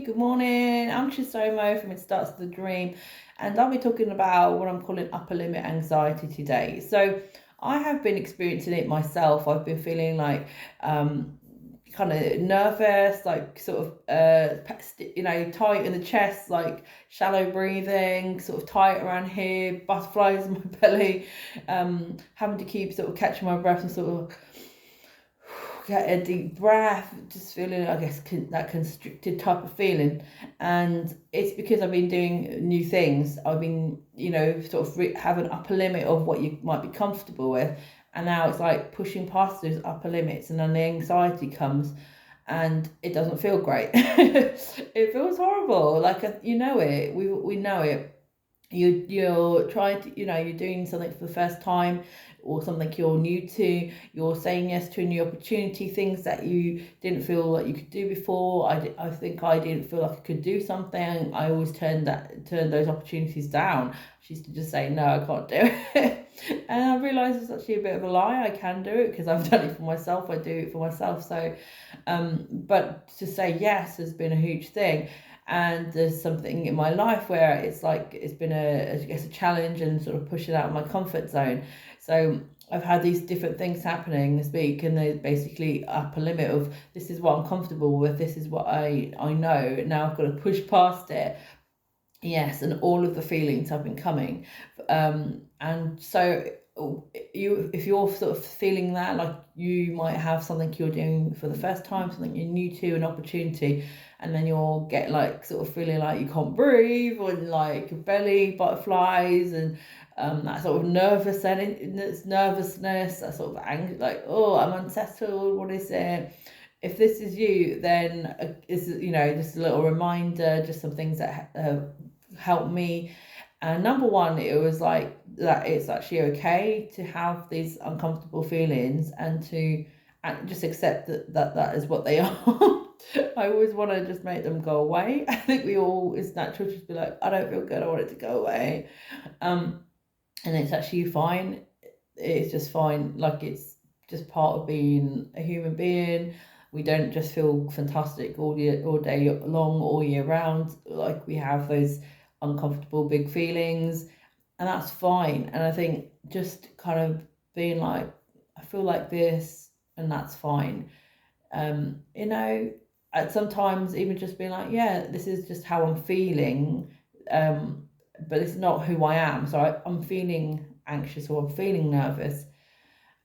good morning. I'm Chisomo from It Starts with a Dream, and I'll be talking about what I'm calling upper limit anxiety today. So, I have been experiencing it myself. I've been feeling like kind of nervous, like sort of tight in the chest, like shallow breathing, sort of tight around here, butterflies in my belly, having to keep sort of catching my breath and sort of get a deep breath, just feeling, I guess, that constricted type of feeling. And it's because I've been doing new things. I've been, sort of have an upper limit of what you might be comfortable with. And now it's like pushing past those upper limits, and then the anxiety comes and it doesn't feel great. It feels horrible. Like, we know it. You're trying to, you're doing something for the first time, or something you're new to. You're saying yes to a new opportunity, things that you didn't feel like you could do before. I think I didn't feel like I could do something. I always turned those opportunities down. She used to just say no, I can't do it. And I realized it's actually a bit of a lie. I can do it because I've done it for myself. I do it for myself. So but to say yes has been a huge thing. And there's something in my life where it's like it's been a challenge and sort of pushing out of my comfort zone. So I've had these different things happening this week, and there's basically upper limit of this is what I'm comfortable with, this is what I know. Now I've got to push past it. Yes, and all of the feelings have been coming, and so if you're sort of feeling that, like you might have something you're doing for the first time, something you're new to, an opportunity, and then you'll get like sort of feeling like you can't breathe, or like your belly butterflies, and that sort of nervousness, that sort of anger, like, oh, I'm unsettled, what is it? If this is you, then is just a little reminder, just some things that helped me. And number one, it was like that it's actually okay to have these uncomfortable feelings, and to just accept that is what they are. I always want to just make them go away. I think it's natural to just be like, I don't feel good, I want it to go away. And it's actually fine. It's just fine. Like, it's just part of being a human being. We don't just feel fantastic all day long, all year round. Like, we have those uncomfortable big feelings, and that's fine. And I think just kind of being like, I feel like this, and that's fine. You know, at sometimes even just being like, yeah, this is just how I'm feeling. But it's not who I am. So I'm feeling anxious, or I'm feeling nervous,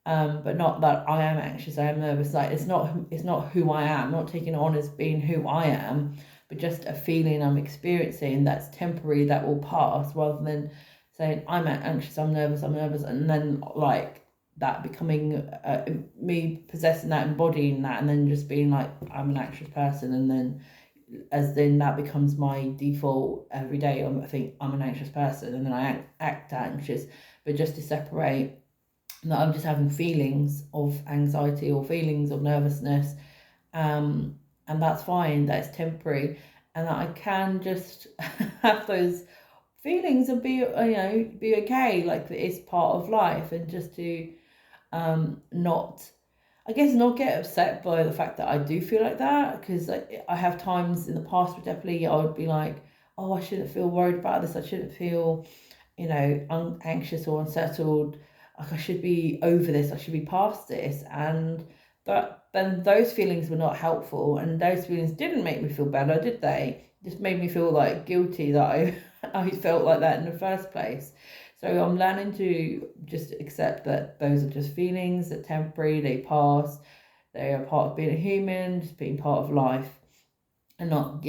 but not that I am anxious, I am nervous. Like, it's not who I am. I'm not taking it on as being who I am, but just a feeling I'm experiencing that's temporary, that will pass, rather than saying I'm anxious, I'm nervous, and then like that becoming me possessing that, embodying that, and then just being like, I'm an anxious person, and then that becomes my default every day. I think I'm an anxious person, and then I act anxious. But just to separate that I'm just having feelings of anxiety or feelings of nervousness, and that's fine, that's temporary, and that I can just have those feelings and be okay, like it's part of life. And just to not, I guess, not get upset by the fact that I do feel like that, because I have times in the past where definitely I would be like, oh, I shouldn't feel worried about this, I shouldn't feel anxious or unsettled, like I should be over this, I should be past this. And but then those feelings were not helpful, and those feelings didn't make me feel better, did they? Just made me feel like guilty that I felt like that in the first place. So I'm learning to just accept that those are just feelings, they're temporary, they pass, they are part of being a human, just being part of life, and not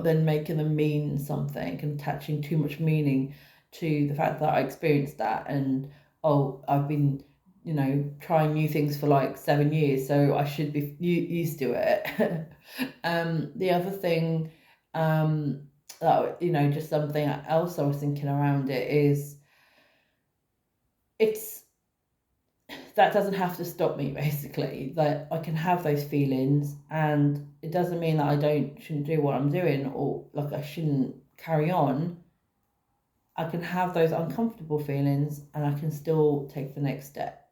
then making them mean something and attaching too much meaning to the fact that I experienced that. And oh, I've been trying new things for like 7 years, so I should be used to it. The other thing, that just something else I was thinking around it is, it's that doesn't have to stop me, basically. That I can have those feelings, and it doesn't mean that shouldn't do what I'm doing, or like I shouldn't carry on. I can have those uncomfortable feelings, and I can still take the next step.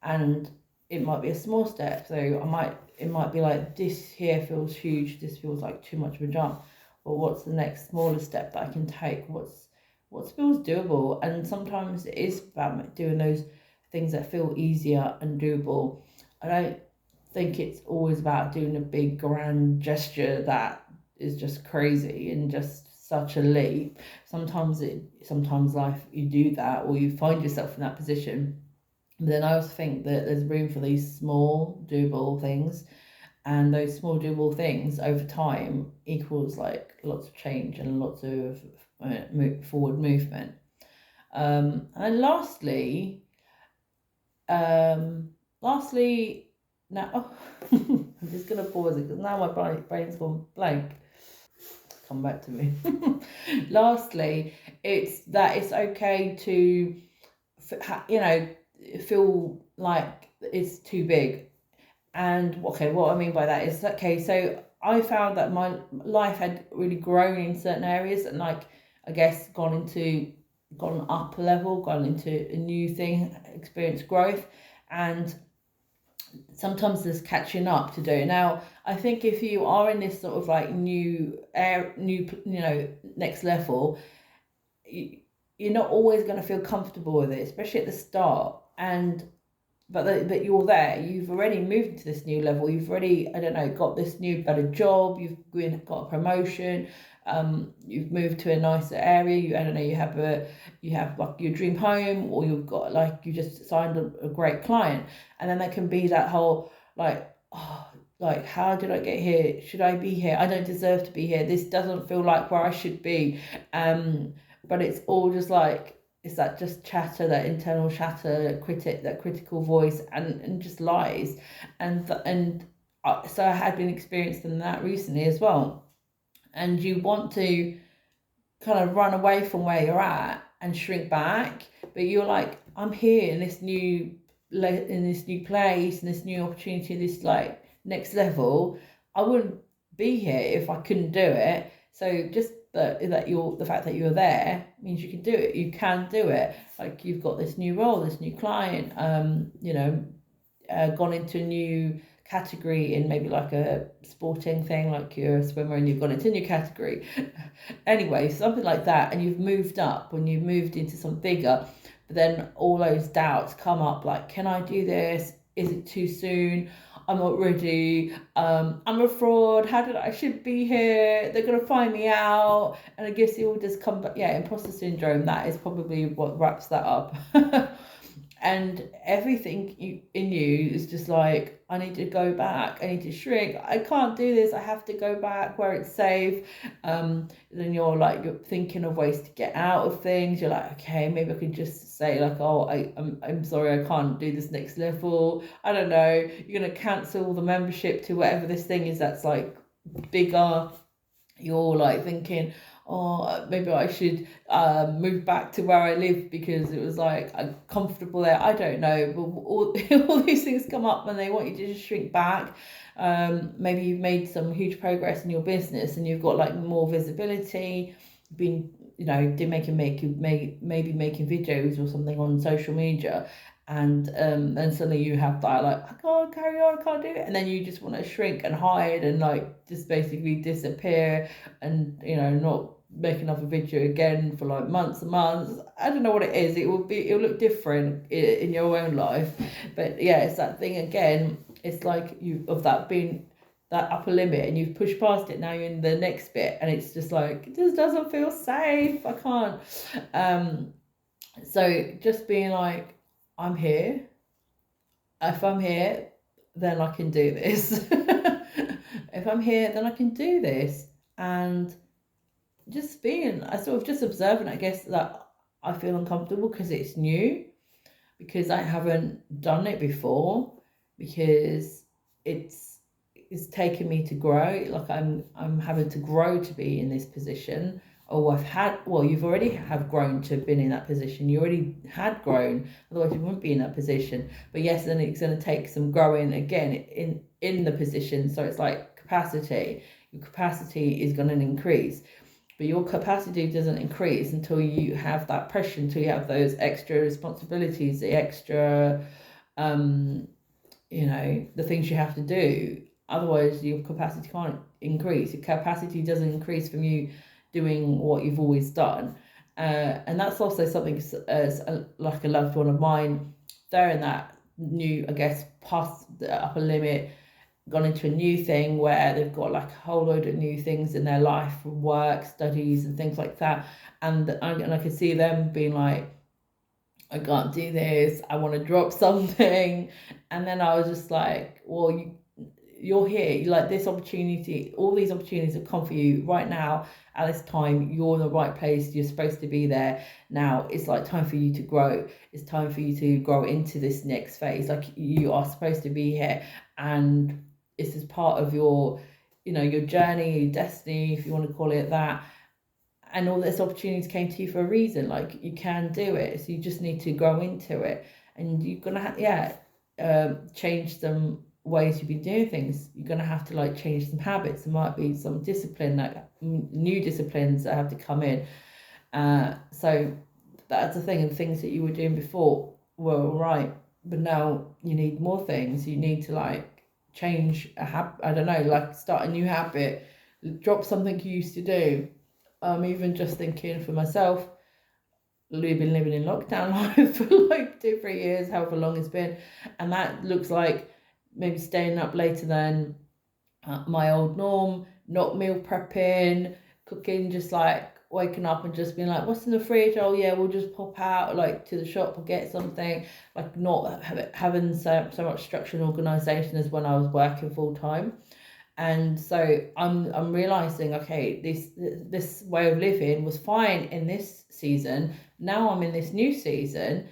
And it might be a small step. So it might be like, this here feels huge, this feels like too much of a jump. Or what's the next smaller step that I can take? What feels doable? And sometimes it is about doing those things that feel easier and doable. I don't think it's always about doing a big grand gesture that is just crazy and just such a leap. Sometimes life you do that, or you find yourself in that position. But then I also think that there's room for these small doable things, and those small doable things over time equals like lots of change and lots of forward movement. And lastly, now I'm just gonna pause it because now my brain's gone blank. Come back to me. Lastly, it's okay to, feel like it's too big. And okay, what I mean by that is, okay, so I found that my life had really grown in certain areas, and like, I guess gone up a level, gone into a new thing, experienced growth. And sometimes there's catching up to do. Now, I think if you are in this sort of like next level, you're not always going to feel comfortable with it, especially at the start. But you're there. You've already moved to this new level. You've already, I don't know, got this new better job. You've got a promotion. You've moved to a nicer area. I don't know. You have like your dream home, or you've got like, you just signed a great client, and then there can be that whole like, oh, like, how did I get here? Should I be here? I don't deserve to be here. This doesn't feel like where I should be. But it's all just like, it's that just chatter, that internal chatter, that critical voice, and just lies. So I had been experiencing that recently as well. And you want to kind of run away from where you're at and shrink back, but you're like, I'm here in this new place, in this new opportunity, this like next level. I wouldn't be here if I couldn't do it. So just the fact that you're there means you can do it. You can do it. Like, you've got this new role, this new client, gone into a new category in maybe like a sporting thing, like you're a swimmer and you've gone into a new category. Anyway, something like that, and you've moved up and you've moved into something bigger. But then all those doubts come up, like, can I do this? Is it too soon? I'm not ready. I'm a fraud. I should be here. They're gonna find me out. And I guess it all just come back. Yeah, imposter syndrome. That is probably what wraps that up. And everything in you is just like, I need to go back, I need to shrink, I can't do this, I have to go back where it's safe. Then you're thinking of ways to get out of things. You're like, okay, maybe I could just say like, oh, I'm sorry, I can't do this next level. I don't know, you're gonna cancel the membership to whatever this thing is that's like bigger. You're like thinking, oh, maybe I should move back to where I live because it was like, I'm comfortable there. I don't know, but all these things come up when they want you to just shrink back. Maybe you've made some huge progress in your business and you've got like more visibility, been, maybe making videos or something on social media, and then suddenly you have that like, I can't carry on, I can't do it, and then you just want to shrink and hide and like just basically disappear, and not make another video again for like months and months. I don't know what it is. It'll look different in your own life, but yeah, it's that thing again. It's like that being that upper limit, and you've pushed past it. Now you're in the next bit, and it's just like, it just doesn't feel safe. I can't. So just being like, I'm here. If I'm here, then I can do this. If I'm here, then I can do this. And just being, I sort of just observing, I guess, that I feel uncomfortable because it's new, because I haven't done it before, because it's taken me to grow. Like, I'm having to grow to be in this position. Or you've already have grown to have been in that position. You already had grown, otherwise you wouldn't be in that position. But yes, then it's going to take some growing again in the position. So it's like capacity. Your capacity is going to increase, but your capacity doesn't increase until you have that pressure, until you have those extra responsibilities, the extra the things you have to do. Otherwise, your capacity can't increase. Your capacity doesn't increase from you doing what you've always done. And that's also something as like a loved one of mine, they're in that new, I guess, past the upper limit, gone into a new thing where they've got like a whole load of new things in their life, work, studies, and things like that. And I could see them being like, I can't do this, I want to drop something. And then I was just like, well, you're here, like this opportunity, all these opportunities have come for you right now at this time. You're in the right place, you're supposed to be there now. It's like time for you to grow. It's time for you to grow into this next phase. Like you are supposed to be here, and this is part of your your journey, your destiny, if you want to call it that. And all this opportunities came to you for a reason. Like you can do it, so you just need to grow into it. And you're gonna change some ways you've been doing things. You're gonna have to like change some habits. There might be some discipline, like new disciplines that have to come in. So that's the thing. And things that you were doing before were all right, but now you need more things. You need to like change a habit. I don't know, like start a new habit, drop something you used to do. Even just thinking for myself, we've been living in lockdown life for like 2-3 years, however long it's been, and that looks like maybe staying up later than my old norm, not meal prepping, cooking, just like waking up and just being like, what's in the fridge? Oh yeah, we'll just pop out like to the shop or get something. Like not having so much structure and organization as when I was working full time. And so I'm realizing, okay, this way of living was fine in this season. Now I'm in this new season.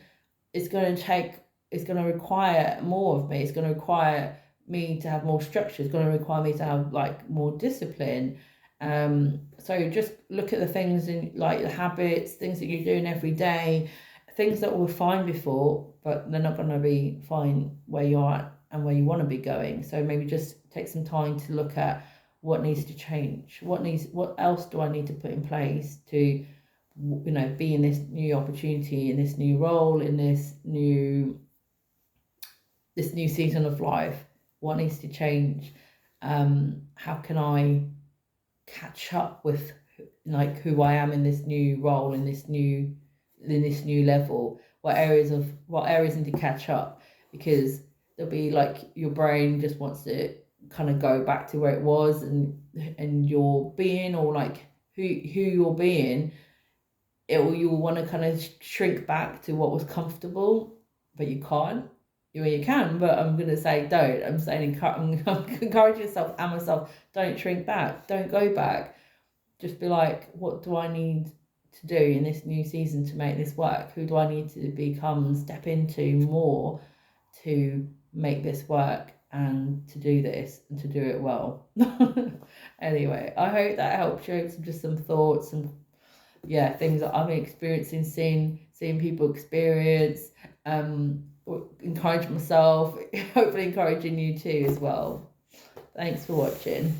It's going to require more of me. It's going to require me to have more structure. It's going to require me to have like more discipline. So just look at the things in like the habits, things that you're doing every day, things that were fine before, but they're not going to be fine where you are and where you want to be going. So maybe just take some time to look at what needs to change. What else do I need to put in place to be in this new opportunity, in this new role, in this new season of life? What needs to change? How can I catch up with like who I am in this new role, in this new level? What areas need to catch up? Because there'll be like your brain just wants to kind of go back to where it was, and your being, or like who you're being, you'll want to kind of shrink back to what was comfortable, but you can't. You can, but I'm gonna say don't. I'm saying I'm encourage yourself and myself. Don't shrink back. Don't go back. Just be like, what do I need to do in this new season to make this work? Who do I need to step into more to make this work and to do this and to do it well? Anyway, I hope that helps you. Some thoughts and things that I'm experiencing, seeing people experience, encourage myself, hopefully encouraging you too as well. Thanks for watching.